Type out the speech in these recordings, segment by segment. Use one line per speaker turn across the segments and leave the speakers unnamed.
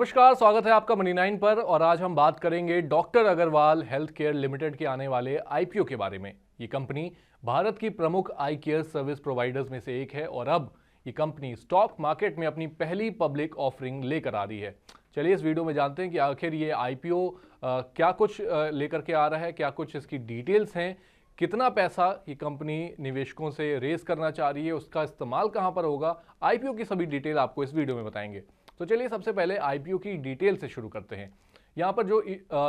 नमस्कार, स्वागत है आपका मनी 9 पर। और आज हम बात करेंगे doctor Agarwal health care limited के आने वाले आईपीओ के बारे में। ये कंपनी भारत की प्रमुख आई केयर सर्विस प्रोवाइडर्स में से एक है और अब ये कंपनी स्टॉक मार्केट में अपनी पहली पब्लिक ऑफरिंग लेकर आ रही है। चलिए इस वीडियो में जानते हैं कि आखिर ये आईपीओ क्या कुछ लेकर के आ रहा है, क्या कुछ इसकी डिटेल्स हैं, कितना पैसा ये कंपनी निवेशकों से रेज करना चाह रही है, उसका इस्तेमाल कहाँ पर होगा। आईपीओ की सभी डिटेल आपको इस वीडियो में बताएंगे। तो चलिए सबसे पहले आईपीओ की डिटेल से शुरू करते हैं। यहाँ पर जो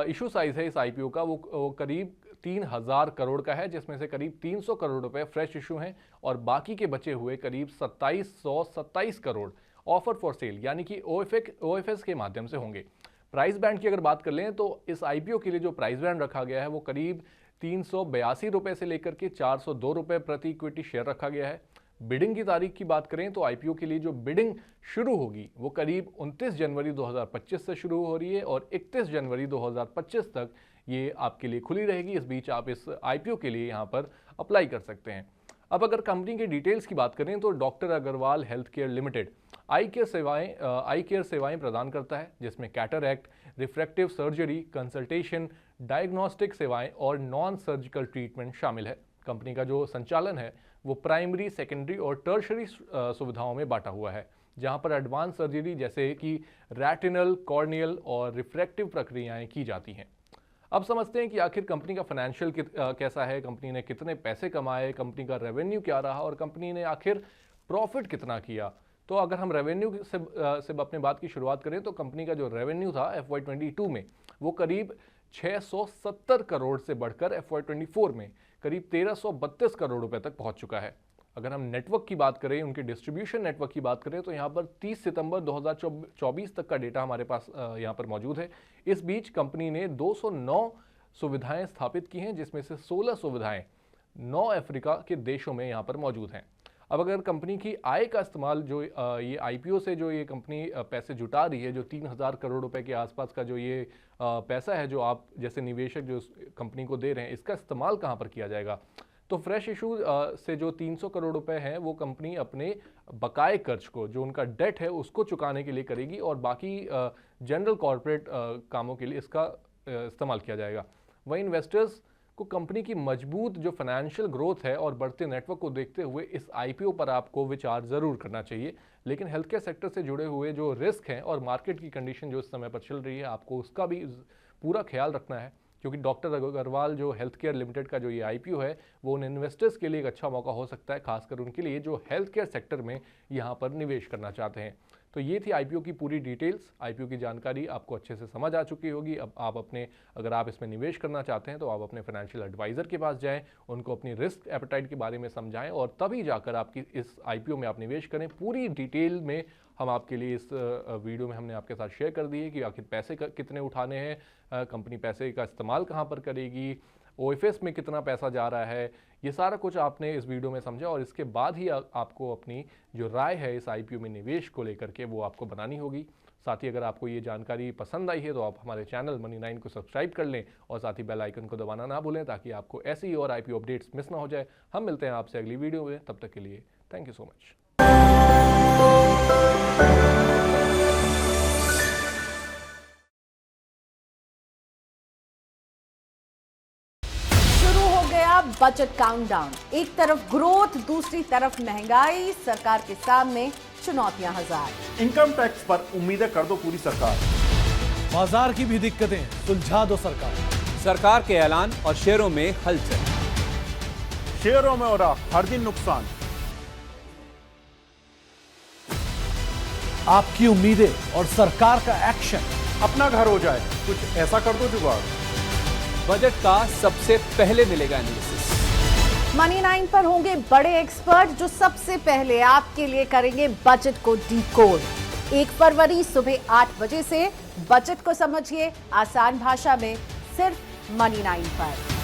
इशू साइज है इस आईपीओ का वो करीब 3000 करोड़ का है, जिसमें से करीब 300 करोड़ रुपए फ्रेश इशू हैं और बाकी के बचे हुए करीब 2727 करोड़ ऑफर फॉर सेल यानी कि ओएफएस के माध्यम से होंगे। प्राइस बैंड की अगर बात कर लें तो इस आईपीओ के लिए जो प्राइस बैंड रखा गया है वो करीब 382 रुपए से लेकर के 402 रुपए प्रति इक्विटी शेयर रखा गया है। बिडिंग की तारीख की बात करें तो आईपीओ के लिए जो बिडिंग शुरू होगी वो करीब 29 जनवरी 2025 से शुरू हो रही है और 31 जनवरी 2025 तक ये आपके लिए खुली रहेगी। इस बीच आप इस आईपीओ के लिए यहाँ पर अप्लाई कर सकते हैं। अब अगर कंपनी के डिटेल्स की बात करें तो doctor Agarwal health care limited eye care सेवाएं प्रदान करता है, जिसमें cataract, refractive surgery, consultation, diagnostic सेवाएं और नॉन सर्जिकल ट्रीटमेंट शामिल है। कंपनी का जो संचालन है वो प्राइमरी, सेकेंडरी और टर्शरी सुविधाओं में बांटा हुआ है, जहां पर एडवांस सर्जरी जैसे कि रेटिनल, कॉर्नियल और रिफ्रैक्टिव प्रक्रियाएं की जाती हैं। अब समझते हैं कि आखिर कंपनी का फाइनेंशियल कैसा है, कंपनी ने कितने पैसे कमाए, कंपनी का रेवेन्यू क्या रहा और कंपनी ने आखिर प्रॉफिट कितना किया। तो अगर हम रेवेन्यू से अपने बात की शुरुआत करें तो कंपनी का जो रेवेन्यू था FY22 में वो करीब 670 करोड़ से बढ़कर FY24 में करीब 1332 करोड़ रुपए तक पहुंच चुका है। अगर हम नेटवर्क की बात करें, उनके डिस्ट्रीब्यूशन नेटवर्क की बात करें तो यहाँ पर 30 सितंबर 2024 तक का डेटा हमारे पास यहाँ पर मौजूद है। इस बीच कंपनी ने 209 सुविधाएं स्थापित की हैं, जिसमें से 16 सुविधाएं 9 अफ्रीका के देशों में यहाँ पर मौजूद हैं। अब अगर कंपनी की आय का इस्तेमाल जो ये आईपीओ से जो ये कंपनी पैसे जुटा रही है, जो 3000 करोड़ रुपए के आसपास का जो ये पैसा है जो आप जैसे निवेशक जो कंपनी को दे रहे हैं, इसका इस्तेमाल कहाँ पर किया जाएगा। तो फ्रेश इशू से जो 300 करोड़ रुपए हैं वो कंपनी अपने बकाए कर्ज को, जो उनका डेट है, उसको चुकाने के लिए करेगी और बाकी जनरल कॉर्पोरेट कामों के लिए इसका इस्तेमाल किया जाएगा। वहीं इन्वेस्टर्स को कंपनी की मजबूत जो फाइनेंशियल ग्रोथ है और बढ़ते नेटवर्क को देखते हुए इस आईपीओ पर आपको विचार जरूर करना चाहिए। लेकिन हेल्थ केयर सेक्टर से जुड़े हुए जो रिस्क हैं और मार्केट की कंडीशन जो इस समय पर चल रही है, आपको उसका भी पूरा ख्याल रखना है, क्योंकि डॉक्टर अग्रवाल जो हेल्थ केयर लिमिटेड का जो ये आईपीओ है वो उन इन्वेस्टर्स के लिए एक अच्छा मौका हो सकता है, खासकर उनके लिए जो हेल्थ केयर सेक्टर में यहाँ पर निवेश करना चाहते हैं। तो ये थी आईपीओ की पूरी डिटेल्स। आईपीओ की जानकारी आपको अच्छे से समझ आ चुकी होगी। अब आप अगर आप इसमें निवेश करना चाहते हैं तो आप अपने फाइनेंशियल एडवाइज़र के पास जाएं, उनको अपनी रिस्क एपेटाइट के बारे में समझाएं और तभी जाकर आपकी इस आईपीओ में आप निवेश करें। पूरी डिटेल में हम आपके लिए इस वीडियो में हमने आपके साथ शेयर कर दी है कि आखिर पैसे कितने उठाने हैं, कंपनी पैसे का इस्तेमाल कहाँ पर करेगी, ओएफएस में कितना पैसा जा रहा है, ये सारा कुछ आपने इस वीडियो में समझा और इसके बाद ही आपको अपनी जो राय है इस आईपीओ में निवेश को लेकर के वो आपको बनानी होगी। साथ ही अगर आपको ये जानकारी पसंद आई है तो आप हमारे चैनल मनी 9 को सब्सक्राइब कर लें और साथ ही बेल आइकन को दबाना ना भूलें, ताकि आपको ऐसी और आईपीओ अपडेट्स मिस ना हो जाए। हम मिलते हैं आपसे अगली वीडियो में, तब तक के लिए thank you so much.
Budget countdown, एक तरफ ग्रोथ, दूसरी तरफ महंगाई, सरकार के सामने चुनौतियां हजार।
इनकम टैक्स पर उम्मीदें कर दो पूरी सरकार,
बाजार की भी दिक्कतें सुलझा दो सरकार।
सरकार के ऐलान और शेयरों में हलचल,
शेयरों में हो रहा हर दिन नुकसान।
आपकी उम्मीदें और सरकार का एक्शन,
अपना घर हो जाए, कुछ ऐसा कर दो जुगाड़।
बजट का सबसे पहले मिलेगा एनालिसिस।
मनी 9 पर होंगे बड़े एक्सपर्ट जो सबसे पहले आपके लिए करेंगे बजट को डिकोड। 1 फरवरी सुबह 8 बजे से बजट को समझिए आसान भाषा में, सिर्फ मनी 9 पर।